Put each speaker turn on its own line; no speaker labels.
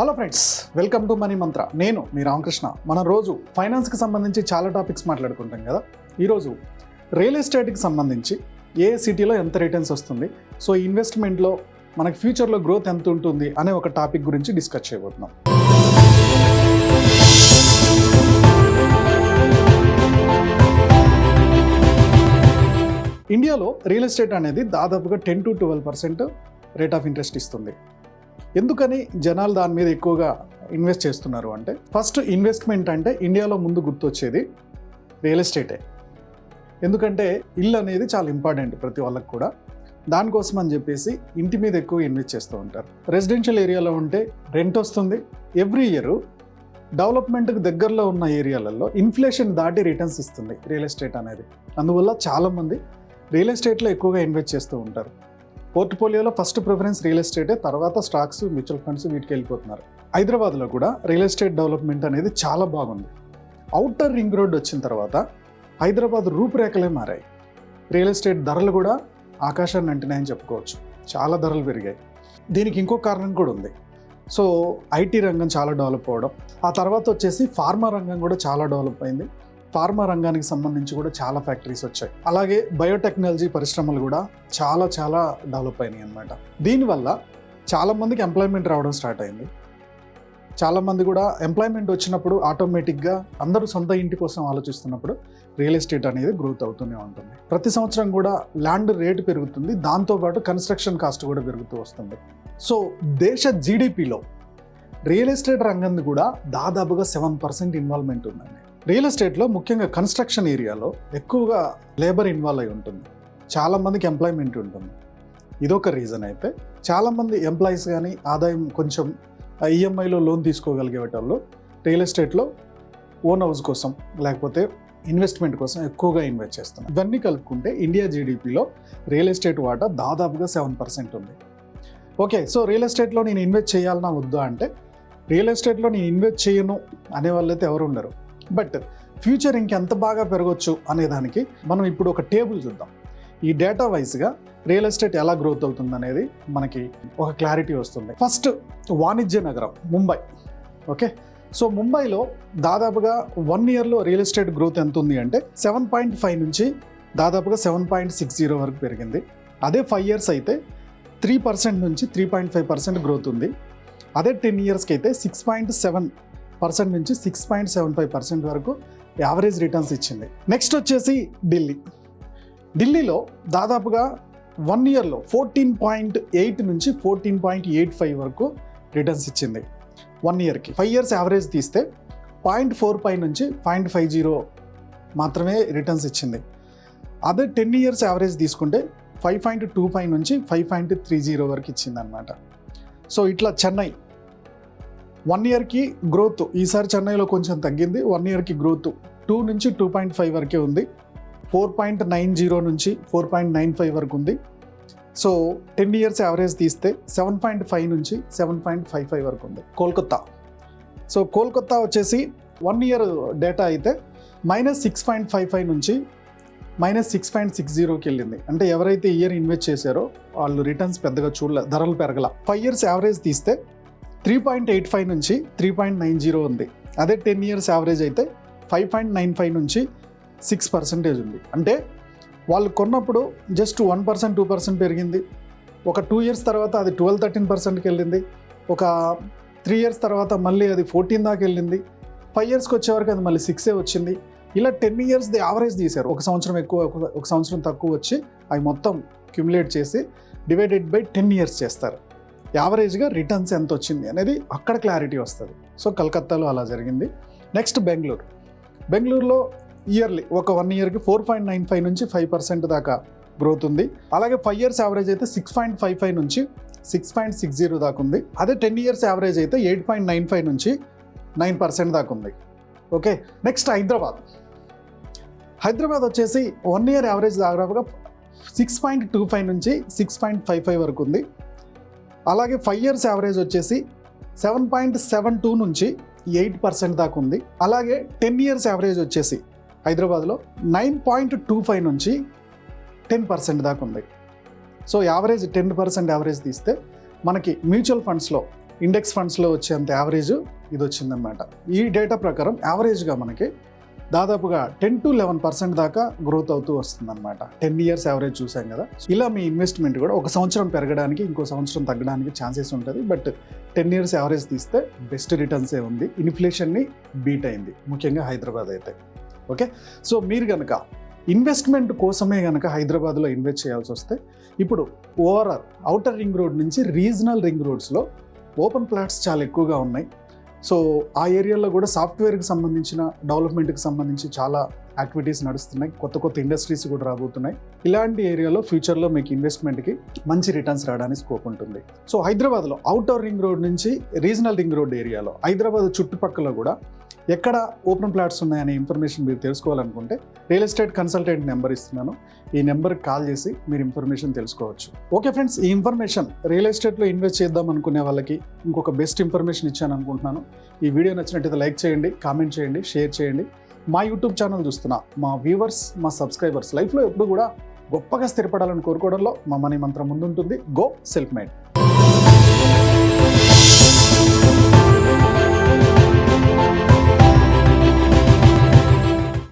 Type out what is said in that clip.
Hello friends, welcome to money మంత్ర. నేను మీ రామకృష్ణ. మనం రోజు ఫైనాన్స్కి సంబంధించి చాలా టాపిక్స్ మాట్లాడుకుంటాం కదా. ఈరోజు రియల్ ఎస్టేట్కి సంబంధించి ఏ సిటీలో ఎంత రిటర్న్స్ వస్తుంది, సో ఇన్వెస్ట్మెంట్లో మనకి ఫ్యూచర్లో గ్రోత్ ఎంత ఉంటుంది అనే ఒక టాపిక్ గురించి డిస్కస్ చేయబోతున్నాం. ఇండియాలో రియల్ ఎస్టేట్ అనేది దాదాపుగా 10 to 12% రేట్ ఆఫ్ ఇంట్రెస్ట్ ఇస్తుంది. ఎందుకని జనాలు దాని మీద ఎక్కువగా ఇన్వెస్ట్ చేస్తున్నారు అంటే, ఫస్ట్ ఇన్వెస్ట్మెంట్ అంటే ఇండియాలో ముందు గుర్తొచ్చేది రియల్ ఎస్టేటే. ఎందుకంటే ఇల్లు అనేది చాలా ఇంపార్టెంట్ ప్రతి వాళ్ళకి కూడా. దానికోసం అని చెప్పేసి ఇంటి మీద ఎక్కువ ఇన్వెస్ట్ చేస్తూ ఉంటారు. రెసిడెన్షియల్ ఏరియాలో ఉంటే రెంట్ వస్తుంది. ఎవ్రీ ఇయర్ డెవలప్మెంట్కి దగ్గరలో ఉన్న ఏరియాలలో ఇన్ఫ్లేషన్ దాటి రిటర్న్స్ ఇస్తుంది రియల్ ఎస్టేట్ అనేది. అందువల్ల చాలామంది రియల్ ఎస్టేట్లో ఎక్కువగా ఇన్వెస్ట్ చేస్తూ ఉంటారు. పోర్ట్ఫోలియోలో ఫస్ట్ ప్రిఫరెన్స్ రియల్ ఎస్టేటే, తర్వాత స్టాక్స్, మ్యూచువల్ ఫండ్స్ వీటికి వెళ్ళిపోతున్నారు. హైదరాబాద్లో కూడా రియల్ ఎస్టేట్ డెవలప్మెంట్ అనేది చాలా బాగుంది. ఔటర్ రింగ్ రోడ్ వచ్చిన తర్వాత హైదరాబాద్ రూపురేఖలే మారాయి. రియల్ ఎస్టేట్ ధరలు కూడా ఆకాశాన్ని అంటినాయని చెప్పుకోవచ్చు. చాలా ధరలు పెరిగాయి. దీనికి ఇంకో కారణం కూడా ఉంది. సో ఐటీ రంగం చాలా డెవలప్ అవ్వడం, ఆ తర్వాత వచ్చేసి ఫార్మా రంగం కూడా చాలా డెవలప్ అయింది. ఫార్మా రంగానికి సంబంధించి కూడా చాలా ఫ్యాక్టరీస్ వచ్చాయి. అలాగే బయోటెక్నాలజీ పరిశ్రమలు కూడా చాలా డెవలప్ అయినాయి అన్నమాట. దీనివల్ల చాలామందికి ఎంప్లాయ్మెంట్ రావడం స్టార్ట్ అయింది. చాలామంది కూడా ఎంప్లాయ్మెంట్ వచ్చినప్పుడు ఆటోమేటిక్గా అందరూ సొంత ఇంటి కోసం ఆలోచిస్తున్నప్పుడు రియల్ ఎస్టేట్ అనేది గ్రోత్ అవుతూనే ఉంటుంది. ప్రతి సంవత్సరం కూడా ల్యాండ్ రేటు పెరుగుతుంది, దాంతోపాటు కన్స్ట్రక్షన్ కాస్ట్ కూడా పెరుగుతూ వస్తుంది. సో దేశ జీడిపిలో రియల్ ఎస్టేట్ రంగం కూడా దాదాపుగా 7% ఇన్వాల్వ్మెంట్ ఉందండి. రియల్ ఎస్టేట్లో ముఖ్యంగా కన్స్ట్రక్షన్ ఏరియాలో ఎక్కువగా లేబర్ ఇన్వాల్వ్ అయి ఉంటుంది. చాలామందికి ఎంప్లాయ్మెంట్ ఉంటుంది. ఇదొక రీజన్ అయితే, చాలామంది ఎంప్లాయీస్ కానీ ఆదాయం కొంచెం ఈఎంఐలో లోన్ తీసుకోగలిగే వాళ్ళు రియల్ ఎస్టేట్లో ఓన్ హౌస్ కోసం లేకపోతే ఇన్వెస్ట్మెంట్ కోసం ఎక్కువగా ఇన్వెస్ట్ చేస్తున్నారు. ఇవన్నీ కలుపుకుంటే ఇండియా జీడిపిలో రియల్ ఎస్టేట్ వాటా దాదాపుగా 7% ఉంది. ఓకే, సో రియల్ ఎస్టేట్లో నేను ఇన్వెస్ట్ చేయాలన్నా వద్దా అంటే, రియల్ ఎస్టేట్లో నేను ఇన్వెస్ట్ చేయను అనే వాళ్ళైతే ఎవరు ఉండరు. బట్ ఫ్యూచర్ ఇంకెంత బాగా పెరగవచ్చు అనేదానికి మనం ఇప్పుడు ఒక టేబుల్ చూద్దాం. ఈ డేటా వైజ్గా రియల్ ఎస్టేట్ ఎలా గ్రోత్ అవుతుంది అనేది మనకి ఒక క్లారిటీ వస్తుంది. ఫస్ట్ వాణిజ్య నగరం ముంబై. ఓకే, సో ముంబైలో దాదాపుగా 1 yearలో రియల్ ఎస్టేట్ గ్రోత్ ఎంత ఉంది అంటే 7.5 నుంచి దాదాపుగా 7.60 వరకు పెరిగింది. అదే 5 years అయితే 3% నుంచి 3.5% గ్రోత్ ఉంది. అదే 10 yearsకి అయితే 6.7% నుంచి 6.75% వరకు యావరేజ్ రిటర్న్స్ ఇచ్చింది. నెక్స్ట్ వచ్చేసి ఢిల్లీలో దాదాపుగా 1 yearలో 14.8 నుంచి 14.85 వరకు రిటర్న్స్ ఇచ్చింది 1 yearకి. 5 years యావరేజ్ తీస్తే 0.45 నుంచి 0.50 మాత్రమే రిటర్న్స్ ఇచ్చింది. అదే 10 years యావరేజ్ తీసుకుంటే 5.25 నుంచి 5.30 వరకు ఇచ్చింది అన్నమాట. సో ఇట్లా చెన్నై 1 yearకి గ్రోత్ ఈసారి చెన్నైలో కొంచెం తగ్గింది. 1 yearకి గ్రోత్ 2 నుంచి 2.5 వరకే ఉంది. 4.90 నుంచి 4.95 వరకు ఉంది. సో 10 years యావరేజ్ తీస్తే 7.5 నుంచి 7.55 వరకు ఉంది. కోల్కతా వచ్చేసి 1 year డేటా అయితే -6.55 నుంచి -6.60కి వెళ్ళింది. అంటే ఎవరైతే ఇయర్ ఇన్వెస్ట్ చేశారో వాళ్ళు రిటర్న్స్ పెద్దగా చూడలేదు, ధరలు పెరగల. 5 years యావరేజ్ తీస్తే 3.85 నుంచి 3.90 ఉంది. అదే 10 years యావరేజ్ అయితే 5.95 నుంచి 6% ఉంది. అంటే వాళ్ళు కొన్నప్పుడు జస్ట్ 1% 2% పెరిగింది. ఒక 2 years తర్వాత అది 12-13%కి వెళ్ళింది. ఒక 3 years తర్వాత మళ్ళీ అది 14 దాకా వెళ్ళింది. 5 yearsకి వచ్చేవరకు అది మళ్ళీ 6 వచ్చింది. ఇలా 10 years యావరేజ్ తీశారు. ఒక సంవత్సరం ఎక్కువ, ఒక సంవత్సరం తక్కువ వచ్చి అవి మొత్తం క్యుములేట్ చేసి డివైడెడ్ బై 10 years చేస్తారు. యావరేజ్గా రిటర్న్స్ ఎంత వచ్చింది అనేది అక్కడ క్లారిటీ వస్తుంది. సో కలకత్తాలో అలా జరిగింది. నెక్స్ట్ బెంగళూరులో ఇయర్లీ ఒక 1 yearకి 4.95 నుంచి 5% దాకా గ్రోత్ ఉంది. అలాగే 5 years యావరేజ్ అయితే 6.55 నుంచి 6.60 దాకా ఉంది. అదే 10 years యావరేజ్ అయితే 8.95 నుంచి 9% దాకా ఉంది. ఓకే, నెక్స్ట్ హైదరాబాద్ వచ్చేసి 1 year యావరేజ్ దాదాపుగా 6.25 నుంచి 6.55 వరకు ఉంది. అలాగే 5 years యావరేజ్ వచ్చేసి 7.72 నుంచి 8% దాకా ఉంది. అలాగే 10 years యావరేజ్ వచ్చేసి హైదరాబాద్లో 9.25 నుంచి 10% దాకా ఉంది. సో యావరేజ్ 10% యావరేజ్ తీస్తే మనకి మ్యూచువల్ ఫండ్స్లో ఇండెక్స్ ఫండ్స్లో వచ్చేంత యావరేజ్ ఇది వచ్చిందనమాట. ఈ డేటా ప్రకారం యావరేజ్గా మనకి దాదాపుగా 10-11% దాకా గ్రోత్ అవుతూ వస్తుందన్నమాట. 10 ఇయర్స్ యావరేజ్ చూసాం కదా. ఇలా మీ ఇన్వెస్ట్మెంట్ కూడా ఒక సంవత్సరం పెరగడానికి ఇంకో సంవత్సరం తగ్గడానికి ఛాన్సెస్ ఉంటుంది. బట్ 10 ఇయర్స్ యావరేజ్ తీస్తే బెస్ట్ రిటర్న్సే ఉంది. ఇన్ఫ్లేషన్ని బీట్ అయింది, ముఖ్యంగా హైదరాబాద్ అయితే. ఓకే, సో మీరు కనుక ఇన్వెస్ట్మెంట్ కోసమే కనుక హైదరాబాద్లో ఇన్వెస్ట్ చేయాల్సి వస్తే ఇప్పుడు ఓవరాల్ ఔటర్ రింగ్ రోడ్ నుంచి రీజనల్ రింగ్ రోడ్స్లో ఓపెన్ ప్లాట్స్ చాలా ఎక్కువగా ఉన్నాయి. సో ఆ ఏరియాలో కూడా సాఫ్ట్వేర్కి సంబంధించిన డెవలప్మెంట్కి సంబంధించి చాలా యాక్టివిటీస్ నడుస్తున్నాయి. కొత్త కొత్త ఇండస్ట్రీస్ కూడా రాబోతున్నాయి. ఇలాంటి ఏరియాలో ఫ్యూచర్లో మీకు ఇన్వెస్ట్మెంట్కి మంచి రిటర్న్స్ రావడానికి స్కోప్ ఉంటుంది. సో హైదరాబాద్లో ఔటర్ రింగ్ రోడ్ నుంచి రీజనల్ రింగ్ రోడ్ ఏరియాలో హైదరాబాద్ చుట్టుపక్కల కూడా ఎక్కడ ఓపెన్ ప్లాట్స్ ఉన్నాయనే ఇన్ఫర్మేషన్ మీరు తెలుసుకోవాలనుకుంటే రియల్ ఎస్టేట్ కన్సల్టెంట్ నెంబర్ ఇస్తున్నాను. ఈ నెంబర్కి కాల్ చేసి మీరు ఇన్ఫర్మేషన్ తెలుసుకోవచ్చు. ఓకే ఫ్రెండ్స్, ఈ ఇన్ఫర్మేషన్ రియల్ ఎస్టేట్లో ఇన్వెస్ట్ చేద్దాం అనుకునే వాళ్ళకి ఇంకొక బెస్ట్ ఇన్ఫర్మేషన్ ఇచ్చాను అనుకుంటున్నాను. ఈ వీడియో నచ్చినట్టయితే లైక్ చేయండి, కామెంట్ చేయండి, షేర్ చేయండి. మా యూట్యూబ్ ఛానల్ చూస్తున్న మా వ్యూవర్స్, మా సబ్స్క్రైబర్స్ లైఫ్లో ఎప్పుడు కూడా గొప్పగా స్థిరపడాలని కోరుకోవడంలో మా మనీ మంత్రం ముందుంటుంది. Go self made.